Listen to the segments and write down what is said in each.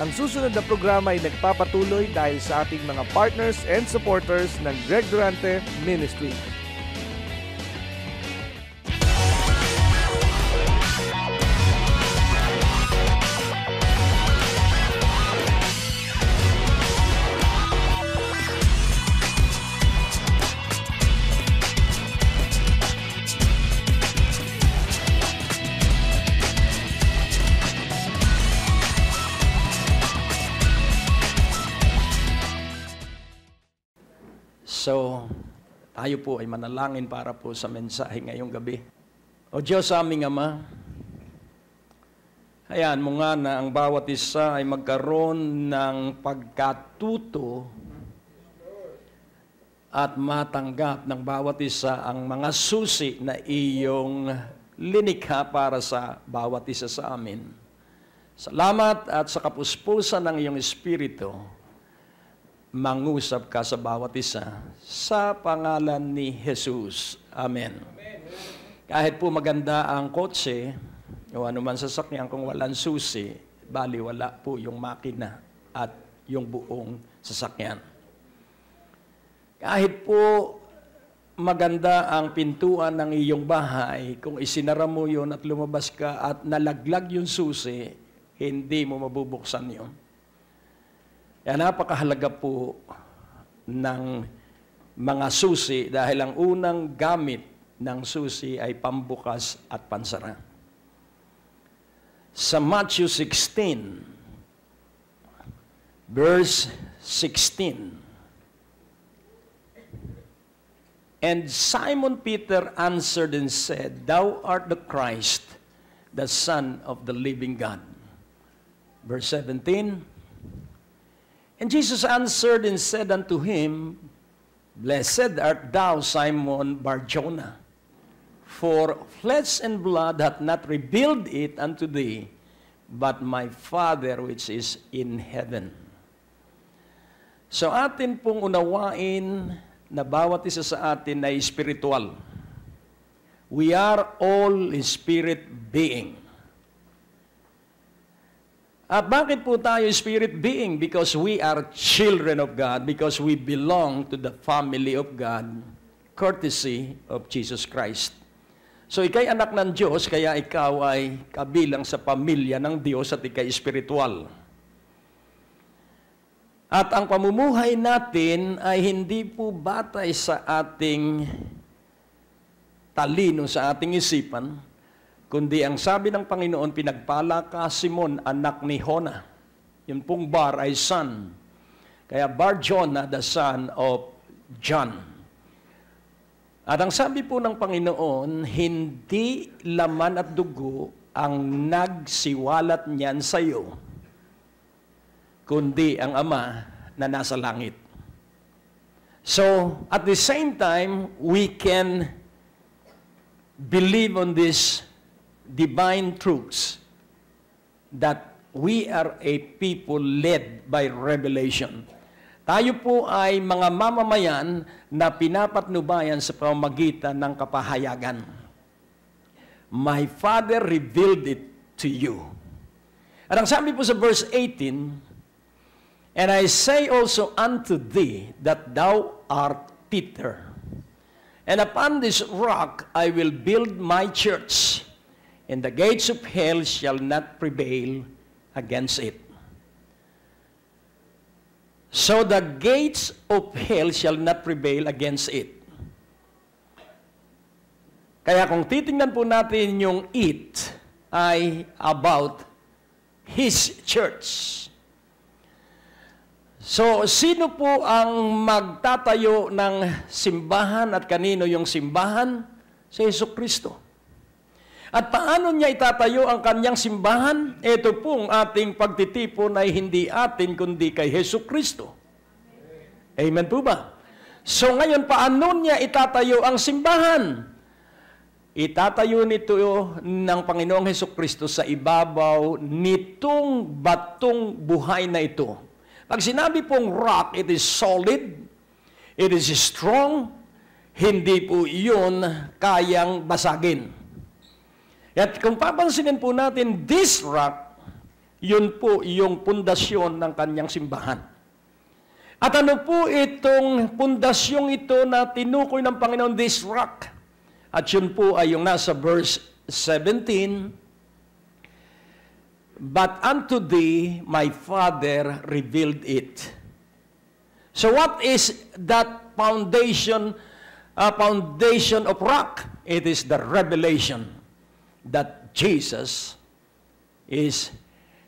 Ang susunod na programa ay nagpapatuloy dahil sa ating mga partners and supporters ng Greg Durante Ministry. So, tayo po ay manalangin para po sa mensahe ngayong gabi. O Diyos aming Ama, hayaan mo nga na ang bawat isa ay magkaroon ng pagkatuto at matanggap ng bawat isa ang mga susi na iyong linikha para sa bawat isa sa amin. Salamat at sa kapuspusan ng iyong Espiritu, mangusap ka sa bawat isa sa pangalan ni Jesus. Amen. Kahit po maganda ang kotse o anuman sasakyan kung walang susi, bali wala po yung makina at yung buong sasakyan. Kahit po maganda ang pintuan ng iyong bahay, kung isinara mo yun at lumabas ka at nalaglag yung susi, hindi mo mabubuksan yun. Kaya napakahalaga po ng mga susi dahil ang unang gamit ng susi ay pambukas at pansara. Sa Matthew 16, verse 16, And Simon Peter answered and said, Thou art the Christ, the Son of the living God. Verse 17, And Jesus answered and said unto him, Blessed art thou, Simon Bar-Jonah, for flesh and blood hath not revealed it unto thee, but my Father which is in heaven. So atin pong unawain na bawat isa sa atin ay spiritual. We are all spirit being. At bakit po tayo spirit being? Because we are children of God, because we belong to the family of God, courtesy of Jesus Christ. So ikay anak ng Diyos, kaya ikaw ay kabilang sa pamilya ng Diyos at ikay spiritual. At ang pamumuhay natin ay hindi po batay sa ating talino, sa ating isipan, kundi ang sabi ng Panginoon, pinagpala ka, Simon, anak ni Jonah. Yung pong Bar ay son. Kaya Bar-Jonah, the son of John. At ang sabi po ng Panginoon, hindi laman at dugo ang nagsiwalat niyan sa iyo, kundi ang Ama na nasa langit. So, at the same time, we can believe on this divine truths that we are a people led by revelation. Tayo po ay mga mamamayan na pinapatnubayan sa pamamagitan ng kapahayagan. My Father revealed it to you. At ang sabi po sa verse 18, And I say also unto thee that thou art Peter, and upon this rock I will build my church, and the gates of hell shall not prevail against it. So the gates of hell shall not prevail against it. Kaya kung titingnan po natin yung it, ay about His church. So, sino po ang magtatayo ng simbahan at kanino yung simbahan? Si Jesucristo. At paano niya itatayo ang kanyang simbahan? Ito pong ating pagtitipon ay hindi atin kundi kay Jesucristo. Amen po ba? So ngayon, paano niya itatayo ang simbahan? Itatayo nito ng Panginoong Jesucristo sa ibabaw nitong batong buhay na ito. Pag sinabi pong rock, it is solid, it is strong, hindi po yun kayang basagin. At kung papansinin po natin, this rock, Yun po yung pundasyon ng kanyang simbahan. At ano po itong pundasyong ito na tinukoy ng Panginoon, this rock? At yun po ay yung nasa verse 17, but unto thee my Father revealed it. So what is that foundation of rock? It is the revelation that Jesus is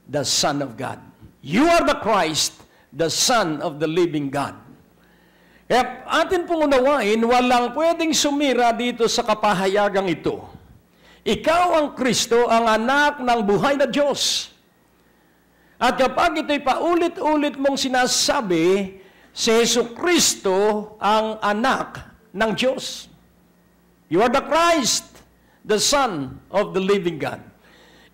the Son of God. You are the Christ, the Son of the living God. Kaya atin pong unawain, walang pwedeng sumira dito sa kapahayagang ito. Ikaw ang Kristo, ang anak ng buhay na Diyos. At kapag ito'y paulit-ulit mong sinasabi, si Jesucristo ang anak ng Diyos. You are the Christ, the Son of the living God.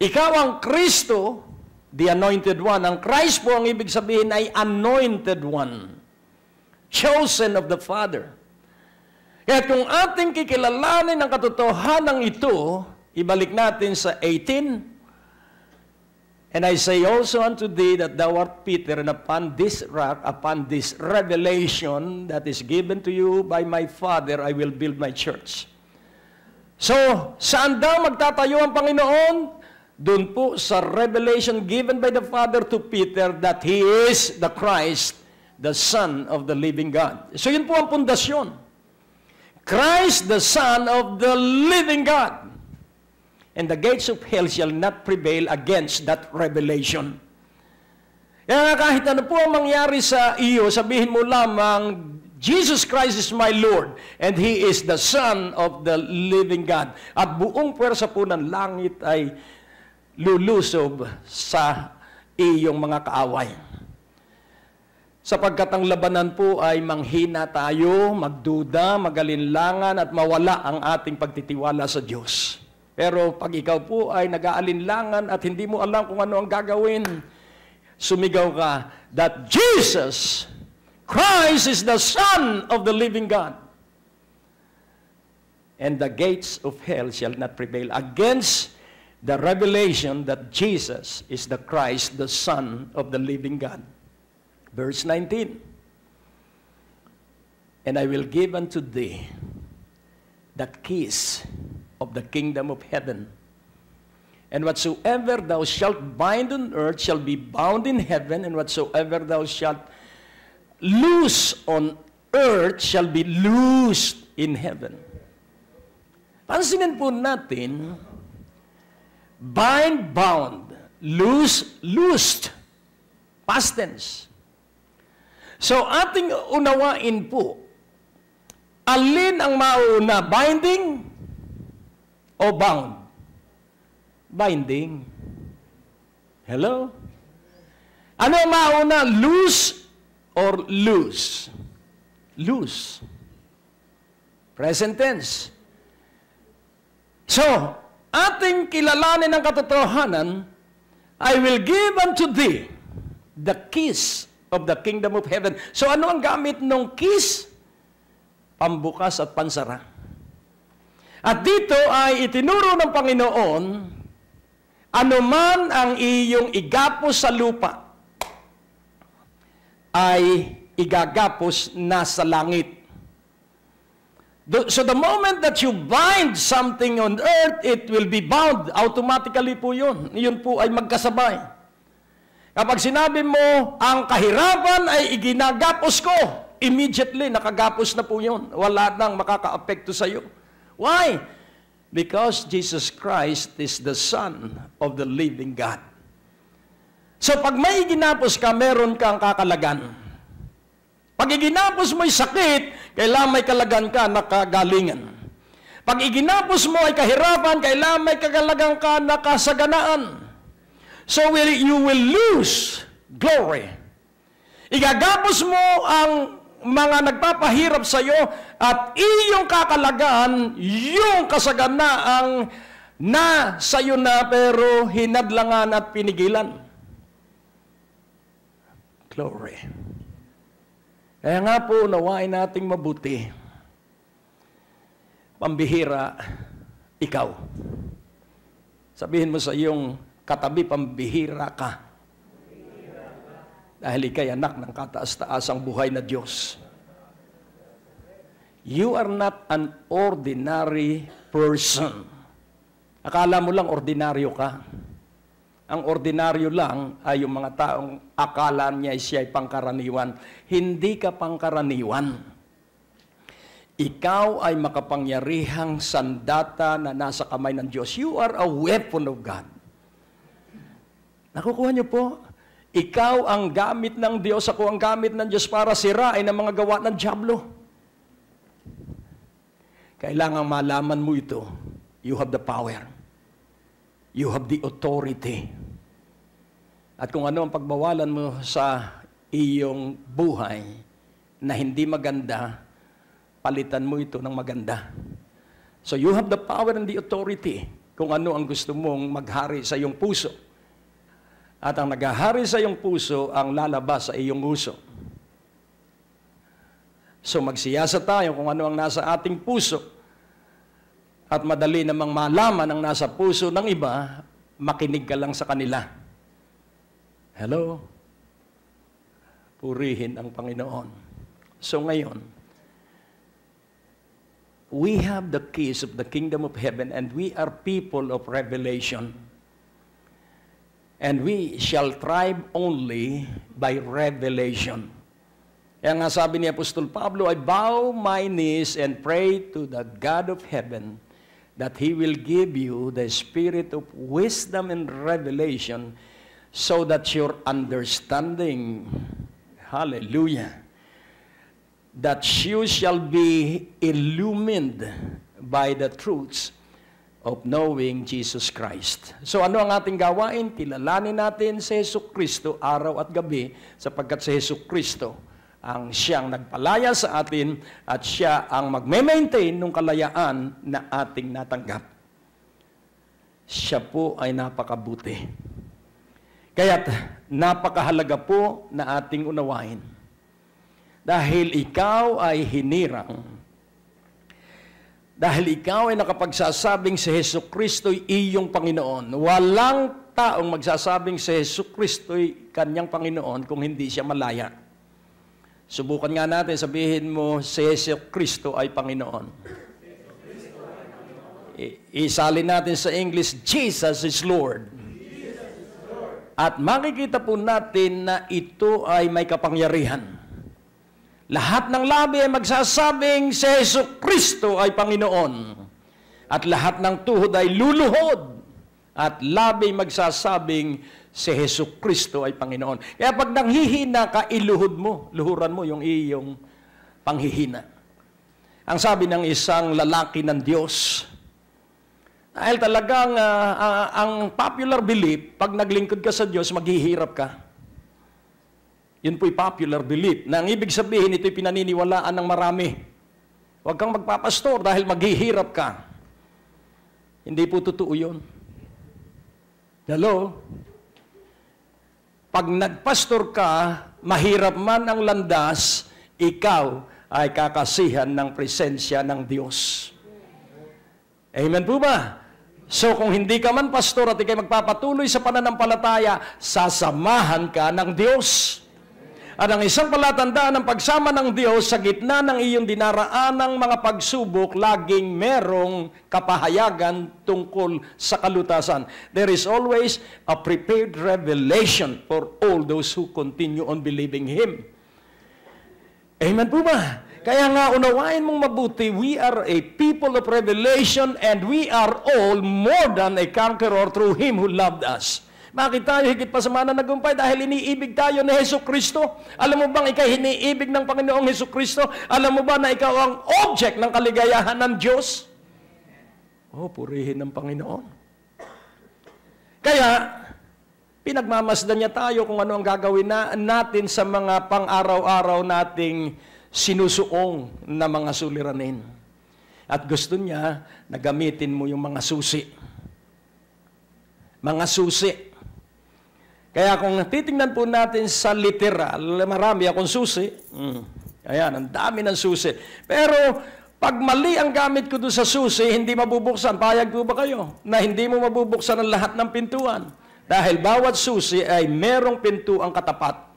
Ikaw ang Kristo, the anointed one. Ang Christ po ang ibig sabihin ay anointed one. Chosen of the Father. Kaya kung ating kikilalanin ang katotohanan ito, ibalik natin sa 18. And I say also unto thee that thou art Peter, and upon this rock, upon this revelation that is given to you by my Father, I will build my church. So, saan daw magtatayo ang Panginoon? Doon po sa revelation given by the Father to Peter that He is the Christ, the Son of the living God. So yun po ang pundasyon. Christ, the Son of the living God. And the gates of hell shall not prevail against that revelation. Kaya kahit ano po ang mangyari sa iyo, sabihin mo lamang, Jesus Christ is my Lord, and He is the Son of the living God. At buong puwersa po ng langit ay lulusob sa iyong mga kaaway. Sapagkat ang labanan po ay manghina tayo, magduda, magalinlangan, at mawala ang ating pagtitiwala sa Diyos. Pero pag ikaw po ay nag-aalinlangan at hindi mo alam kung ano ang gagawin, sumigaw ka, that Jesus Christ is the Son of the living God. And the gates of hell shall not prevail against the revelation that Jesus is the Christ, the Son of the living God. Verse 19. And I will give unto thee the keys of the kingdom of heaven. And whatsoever thou shalt bind on earth shall be bound in heaven, and whatsoever thou shalt loose on earth shall be loosed in heaven. Pansinin po natin, bind, bound, loose, loosed. Past tense. So ating unawain po, alin ang mauna, binding o bound? Binding. Hello? Ano ang mauna, loose or loose? Loose. Present tense. So, ating kilalanin ang katotohanan, I will give unto thee the keys of the kingdom of heaven. So, ano ang gamit ng keys? Pambukas at pansara. At dito ay itinuro ng Panginoon, anuman ang iyong igapos sa lupa, ay igagapos na sa langit. So the moment that you bind something on earth, it will be bound. Automatically po yun. Yun po ay magkasabay. Kapag sinabi mo, ang kahirapan ay iginagapos ko, immediately, nakagapos na po yun. Wala nang makaka-apekto sa iyo. Why? Because Jesus Christ is the Son of the living God. So pag may iginapos ka, meron kang kakalagan. Pag iginapos mo'y sakit, kailangan may kalagan ka na kagalingan. Pag iginapos mo ay kahirapan, kailangan may kagalagan ka na kasaganaan. So you will lose glory. Igagapos mo ang mga nagpapahirap sa iyo at iyong kakalagan, yung kasaganaang na sa iyo na pero hinadlangan at pinigilan. Glory. Kaya nga po, nawain nating mabuti. Pambihira, ikaw. Sabihin mo sa iyong katabi, pambihira ka. Dahil ikay anak ng kataas-taasang buhay na Diyos. You are not an ordinary person. Akala mo lang ordinaryo ka. Ang ordinaryo lang ay yung mga taong akala niya siya ay pangkaraniwan. Hindi ka pangkaraniwan. Ikaw ay makapangyarihang sandata na nasa kamay ng Diyos. You are a weapon of God. Nakukuha niyo po? Ikaw ang gamit ng Diyos, ako ang gamit ng Diyos para sirain ang mga gawa ng dyablo. Kailangan malaman mo ito. You have the power. You have the authority. At kung ano ang pagbawalan mo sa iyong buhay na hindi maganda, palitan mo ito ng maganda. So you have the power and the authority kung ano ang gusto mong maghari sa iyong puso. At ang naghahari sa iyong puso ang lalabas sa iyong uso. So magsiyasa tayo kung ano ang nasa ating puso. At madali namang malaman ang nasa puso ng iba, makinig ka lang sa kanila. Hello? Purihin ang Panginoon. So ngayon, we have the keys of the kingdom of heaven and we are people of revelation. And we shall thrive only by revelation. Kaya nga sabi ni Apostol Pablo, I bow my knees and pray to the God of heaven that He will give you the spirit of wisdom and revelation so that your understanding, hallelujah, that you shall be illumined by the truths of knowing Jesus Christ. So ano ang ating gawain? Kilalanin natin si Jesucristo araw at gabi sapagkat si Jesucristo ang siyang nagpalaya sa atin at siya ang magme-maintain ng kalayaan na ating natanggap. Siya po ay napakabuti. Kaya't napakahalaga po na ating unawain. Dahil ikaw ay hinirang. Dahil ikaw ay nakapagsasabing si Jesucristo'y iyong Panginoon. Walang taong magsasabing si Jesucristo'y kanyang Panginoon kung hindi siya malaya. Subukan nga natin, sabihin mo, si Jesucristo ay Panginoon. Isalin natin sa English, Jesus is Lord. At makikita po natin na ito ay may kapangyarihan. Lahat ng labi ay magsasabing si Jesucristo ay Panginoon. At lahat ng tuhod ay luluhod. At labi magsasabing si Jesucristo ay Panginoon. Kaya pag nanghihina ka, iluhod mo. Luhuran mo yung iyong panghihina. Ang sabi ng isang lalaki ng Diyos, dahil talagang ang popular belief, pag naglingkod ka sa Diyos, maghihirap ka. Yun po'y popular belief. Na ang ibig sabihin, ito'y pinaniniwalaan ng marami. Huwag kang magpapastor dahil maghihirap ka. Hindi po totoo yun. Hello? Pag nagpastor ka, mahirap man ang landas, ikaw ay kakasihan ng presensya ng Diyos. Amen po ba? So kung hindi ka man pastor at ikay magpapatuloy sa pananampalataya, sasamahan ka ng Diyos. At ang isang palatandaan ng pagsama ng Diyos sa gitna ng iyong dinaraanang mga pagsubok, laging merong kapahayagan tungkol sa kalutasan. There is always a prepared revelation for all those who continue on believing Him. Amen po ba? Kaya nga unawain mong mabuti, we are a people of revelation and we are all more than a conqueror through Him who loved us. Bakit tayo higit pa sa mana nagumpay? Dahil iniibig tayo ni Jesucristo. Alam mo bang ikaw iniibig ng Panginoong Jesucristo? Alam mo ba na ikaw ang object ng kaligayahan ng Diyos? Oh, purihin ng Panginoon. Kaya, pinagmamasdan niya tayo kung ano ang gagawin natin sa mga pang-araw-araw nating sinusuong na mga suliranin. At gusto niya na gamitin mo yung mga susi. Mga susi. Kaya kung titingnan po natin sa literal, marami akong susi. Ayan, ang dami ng susi. Pero pag mali ang gamit ko doon sa susi, hindi mabubuksan. Payag po ba kayo na hindi mo mabubuksan ang lahat ng pintuan? Dahil bawat susi ay merong pintuang katapat.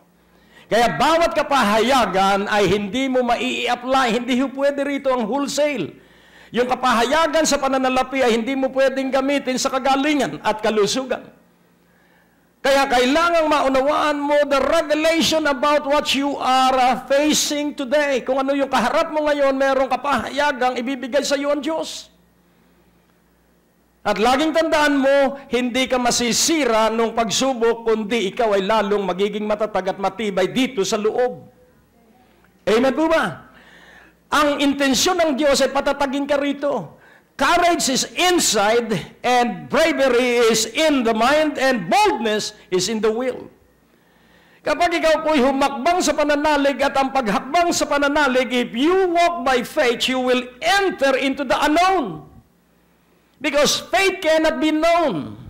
Kaya bawat kapahayagan ay hindi mo mai-apply, hindi mo pwede rito ang wholesale. Yung kapahayagan sa pananalapi ay hindi mo pwedeng gamitin sa kagalingan at kalusugan. Kaya kailangang maunawaan mo the revelation about what you are facing today. Kung ano yung kaharap mo ngayon, merong kapahayagang ibibigay sa iyo ang Diyos. At laging tandaan mo, hindi ka masisira nung pagsubok, kundi ikaw ay lalong magiging matatag at matibay dito sa loob. Amen po ba? Ang intensyon ng Diyos ay patatagin ka rito. Courage is inside, and bravery is in the mind, and boldness is in the will. Kapag ikaw po'y humakbang sa pananalig at ang paghakbang sa pananalig, if you walk by faith, you will enter into the unknown. Because faith cannot be known.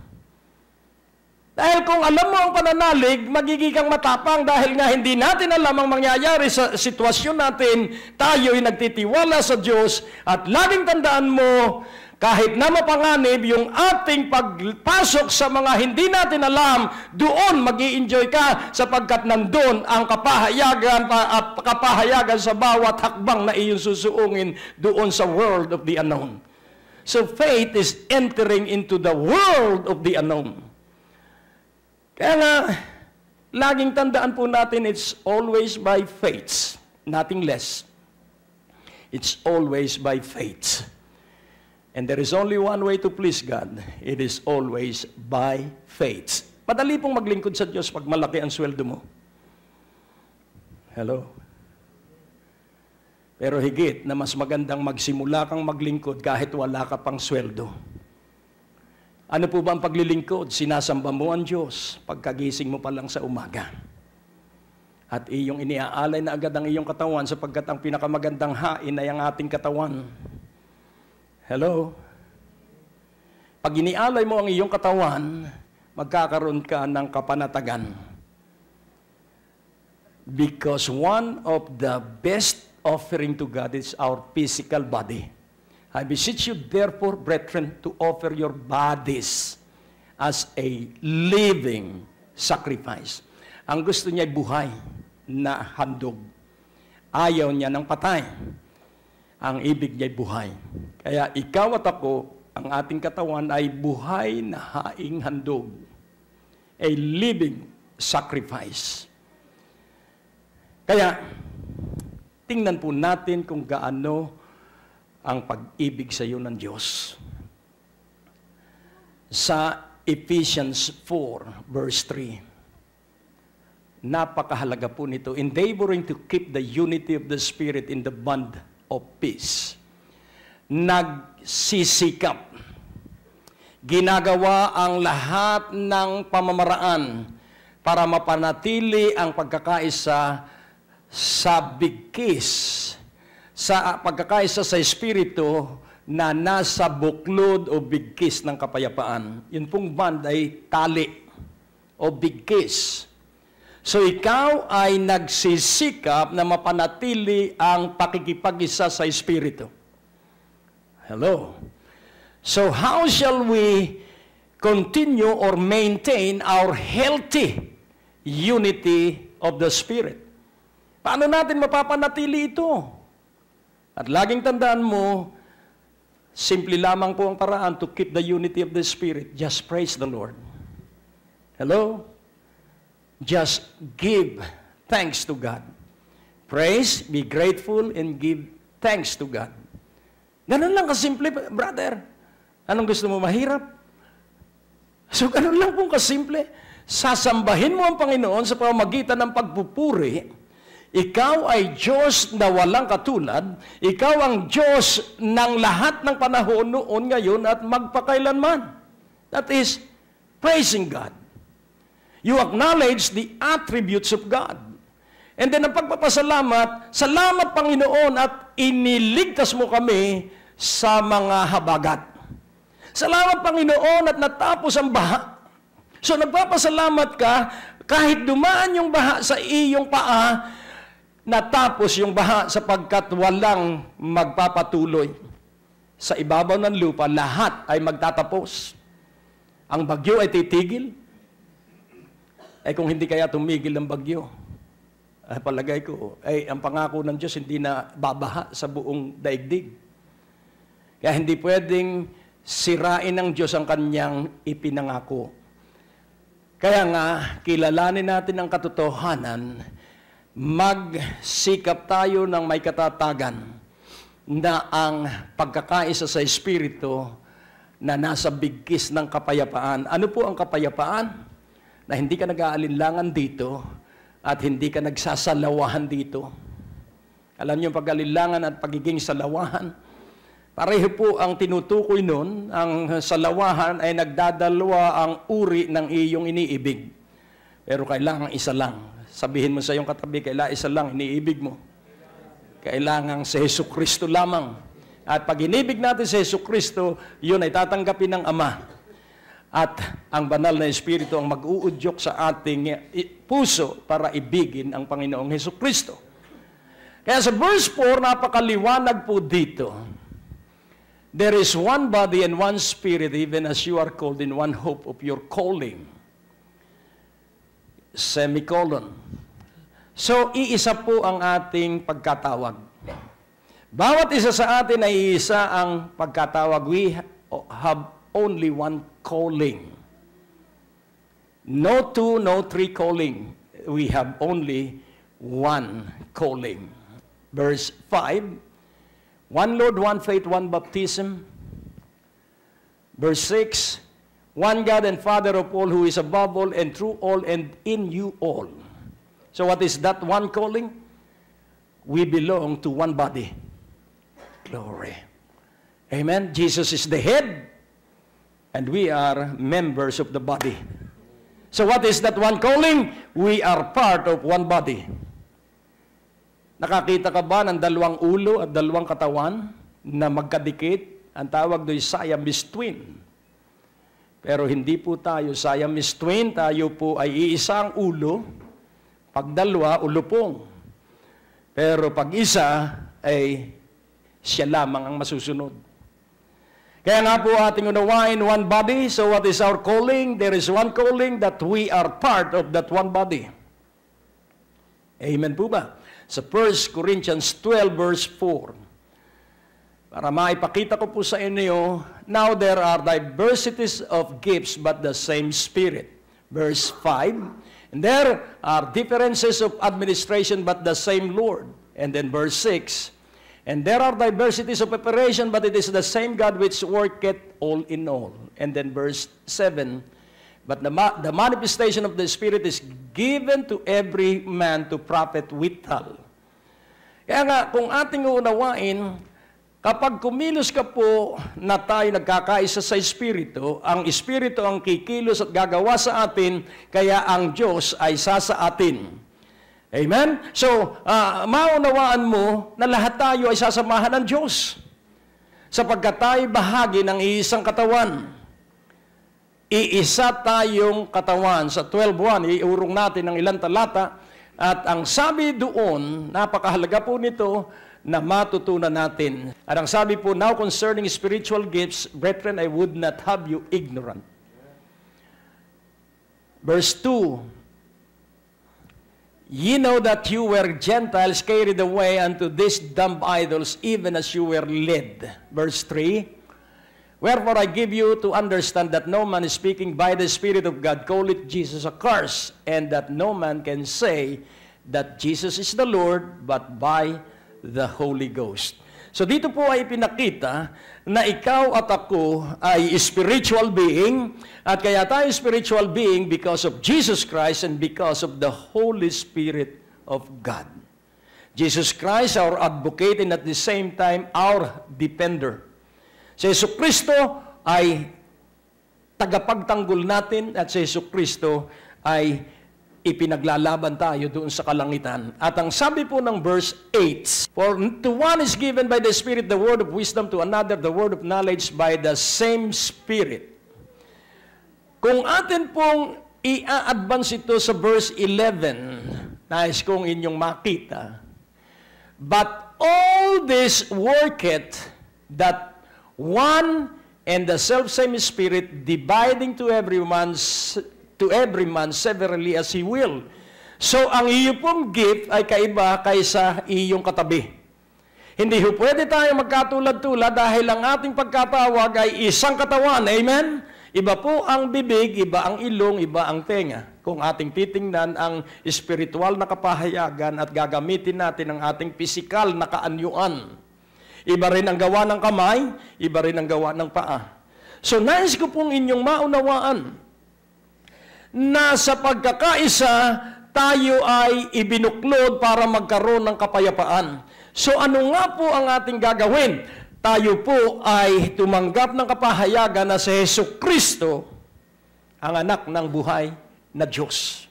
Dahil kung alam mo ang pananalig, magiging kang matapang dahil nga hindi natin alam ang mangyayari sa sitwasyon natin, tayo'y nagtitiwala sa Diyos at laging tandaan mo, kahit na mapanganib yung ating pagpasok sa mga hindi natin alam, doon mag-i-enjoy ka sapagkat nandun ang kapahayagan at kapahayagan sa bawat hakbang na iyong susuungin doon sa world of the unknown. So faith is entering into the world of the unknown. Kaya nga, laging tandaan po natin, it's always by faith, nothing less. It's always by faith. And there is only one way to please God. It is always by faith. Madali pong maglingkod sa Diyos pag malaki ang sweldo mo. Hello? Pero higit na mas magandang magsimula kang maglingkod kahit wala ka pang sweldo. Ano po ba ang paglilingkod? Sinasamba mo ang Diyos pagkagising mo pa lang sa umaga. At iyong iniaalay na agad ang iyong katawan sapagkat ang pinakamagandang hain ay ang ating katawan. Hello? Pag inialay mo ang iyong katawan, magkakaroon ka ng kapanatagan. Because one of the best offering to God is our physical body. I beseech you, therefore, brethren, to offer your bodies as a living sacrifice. Ang gusto niya ay buhay na handog. Ayaw niya ng patay. Ang ibig niya ay buhay. Kaya ikaw at ako, ang ating katawan ay buhay na haing handog. A living sacrifice. Kaya, tingnan po natin kung gaano ang pag-ibig sa iyo ng Diyos. Sa Ephesians 4, verse 3, napakahalaga po nito. Endeavoring to keep the unity of the Spirit in the bond of peace. Nagsisikap. Ginagawa ang lahat ng pamamaraan para mapanatili ang pagkakaisa sa bigkis, sa pagkakaisa sa Espiritu na nasa buklod o bigkis ng kapayapaan. Yun pong band ay tali o bigkis. So ikaw ay nagsisikap na mapanatili ang pakikipag-isa sa Espiritu. Hello? So how shall we continue or maintain our healthy unity of the Spirit? Paano natin mapapanatili ito? At laging tandaan mo, simple lamang po ang paraan to keep the unity of the Spirit. Just praise the Lord. Hello? Just give thanks to God. Praise, be grateful, and give thanks to God. Ganun lang kasimple, brother. Anong gusto mo, mahirap? So, ganun lang pong kasimple. Sasambahin mo ang Panginoon sa pamamagitan ng pagpupuri. Ikaw ay Diyos na walang katulad. Ikaw ang Diyos ng lahat ng panahon noon, ngayon, at magpakailanman. That is, praising God. You acknowledge the attributes of God. And then ang pagpapasalamat, salamat Panginoon at iniligtas mo kami sa mga habagat. Salamat Panginoon at natapos ang baha. So nagpapasalamat ka, kahit dumaan yung baha sa iyong paa, natapos yung baha sapagkat walang magpapatuloy. Sa ibabaw ng lupa, lahat ay magtatapos. Ang bagyo ay titigil. Kung hindi kaya tumigil ang bagyo, palagay ko, ay ang pangako ng Diyos hindi na babaha sa buong daigdig. Kaya hindi pwedeng sirain ng Diyos ang kanyang ipinangako. Kaya nga, kilalanin natin ang katotohanan, magsikap tayo ng may katatagan na ang pagkakaisa sa Espiritu na nasa bigkis ng kapayapaan. Ano po ang kapayapaan? Na hindi ka nag-aalinlangan dito at hindi ka nagsasalawahan dito. Alam niyo, pag-alinlangan at pagiging salawahan, pareho po ang tinutukoy nun. Ang salawahan ay nagdadalwa ang uri ng iyong iniibig. Pero kailangan isa lang. Sabihin mo sa iyong katabi, kailangan isa lang iniibig mo. Kailangan si Jesucristo lamang. At pag inibig natin si Jesucristo, yun ay tatanggapin ng Ama. At ang banal na Espiritu ang mag-uudyok sa ating puso para ibigin ang Panginoong Jesucristo. Kaya sa verse 4, napakaliwanag po dito. There is one body and one spirit, even as you are called in one hope of your calling. Semicolon. So, iisa po ang ating pagkatawag. Bawat isa sa atin ay iisa ang pagkatawag. We have only one calling. No two, no three calling. We have only one calling. Verse 5, one Lord, one faith, one baptism. Verse 6, one God and Father of all, who is above all and through all and in you all. So what is that one calling? We belong to one body. Glory. Amen. Jesus is the head, and we are members of the body. So what is that one calling? We are part of one body. Nakakita ka ba ng dalawang ulo at dalawang katawan na magkadikit? Ang tawag do'y Siamese twin. Pero hindi po tayo Siamese twin. Tayo po ay iisang ulo. Pag dalawa, ulupong. Pero pag isa, ay siya lamang ang masusunod. Kaya nga po ating unawain, one body. So what is our calling? There is one calling that we are part of that one body. Amen po ba? Sa 1 Corinthians 12 verse 4. Para maipakita ko po sa inyo, now there are diversities of gifts but the same Spirit. Verse 5, and there are differences of administration but the same Lord. And then verse 6, and there are diversities of operation but it is the same God which worketh all in all. And then verse 7, but the manifestation of the Spirit is given to every man to profit withal. Kaya nga, kung ating uunawain, kapag kumilos ka po na tayo nagkakaisa sa Espiritu, ang Espiritu ang kikilos at gagawa sa atin, kaya ang Diyos ay sasa atin. Amen? So, maunawaan mo na lahat tayo ay sasamahan ng Diyos. Sapagkat tayo bahagi ng iisang katawan. Iisa tayong katawan. Sa 12:1, iurong natin ang ilang talata. At ang sabi doon, napakahalaga po nito na matutunan natin. At ang sabi po, now concerning spiritual gifts, brethren, I would not have you ignorant. Verse 2, ye know that you were Gentiles carried away unto these dumb idols, even as you were led. Verse 3, wherefore I give you to understand that no man is speaking by the Spirit of God, calleth Jesus accursed, and that no man can say that Jesus is the Lord, but by the Holy Ghost. So dito po ay pinakita na ikaw at ako ay spiritual being, at kaya tayo spiritual being because of Jesus Christ and because of the Holy Spirit of God. Jesus Christ, our advocate, and at the same time, our defender. Si Jesucristo ay tagapagtanggol natin at si Jesucristo ay ipinaglalaban tayo doon sa kalangitan. At ang sabi po ng verse 8, for to one is given by the Spirit the word of wisdom, to another the word of knowledge by the same Spirit. Kung atin pong i-advance ito sa verse 11, nais kong inyong makita, but all this worketh that one and the selfsame Spirit, dividing to every man severally as he will. So, ang iyo pong gift ay kaiba kaysa iyong katabi. Hindi ho pwede tayo magkatulad-tulad dahil ang ating pagkatawag ay isang katawan. Amen? Iba po ang bibig, iba ang ilong, iba ang tenga. Kung ating titingnan ang espiritual na kapahayagan at gagamitin natin ang ating pisikal na kaanyuan. Iba rin ang gawa ng kamay, iba rin ang gawa ng paa. So, nais ko pong inyong maunawaan na sa pagkakaisa, tayo ay ibinuklod para magkaroon ng kapayapaan. So ano nga po ang ating gagawin? Tayo po ay tumanggap ng kapahayagan na si Jesucristo, ang anak ng buhay na Diyos.